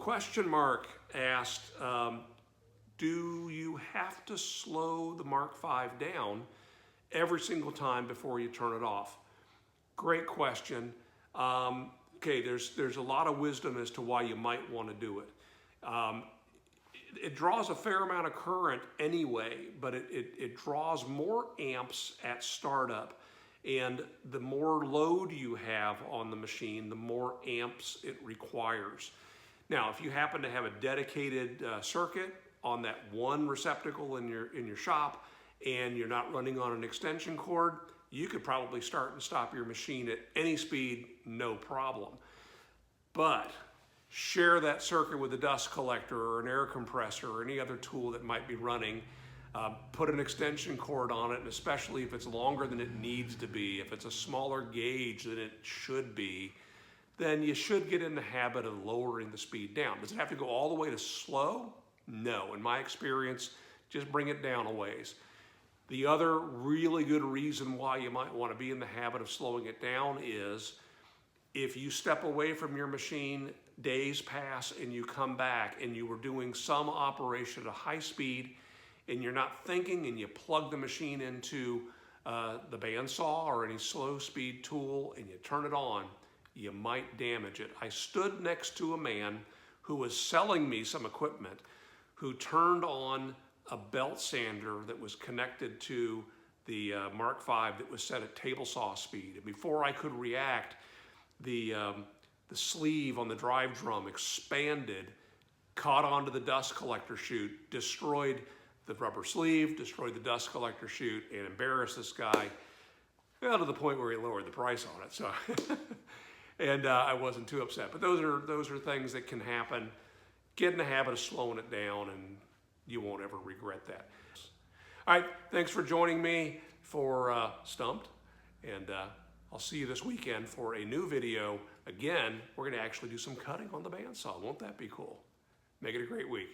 question mark asked, do you have to slow the Mark V down every single time before you turn it off? Great question. Okay, there's a lot of wisdom as to why you might want to do it. It draws a fair amount of current anyway, but it draws more amps at startup. And the more load you have on the machine, the more amps it requires. Now, if you happen to have a dedicated circuit on that one receptacle in your shop and you're not running on an extension cord, you could probably start and stop your machine at any speed, no problem. But share that circuit with a dust collector or an air compressor or any other tool that might be running. Put an extension cord on it, and especially if it's longer than it needs to be, if it's a smaller gauge than it should be, then you should get in the habit of lowering the speed down. Does it have to go all the way to slow? No. In my experience, just bring it down a ways. The other really good reason why you might want to be in the habit of slowing it down is if you step away from your machine, days pass, and you come back and you were doing some operation at a high speed and you're not thinking and you plug the machine into the bandsaw or any slow speed tool and you turn it on, you might damage it. I stood next to a man who was selling me some equipment who turned on a belt sander that was connected to the Mark V that was set at table saw speed. And before I could react, the sleeve on the drive drum expanded, caught onto the dust collector chute, destroyed the rubber sleeve, destroyed the dust collector chute, and embarrassed this guy, well, to the point where he lowered the price on it. So, and I wasn't too upset. But those are things that can happen. Get in the habit of slowing it down, and you won't ever regret that. All right, thanks for joining me for Stumped, and I'll see you this weekend for a new video. Again, we're going to actually do some cutting on the bandsaw. Won't that be cool? Make it a great week.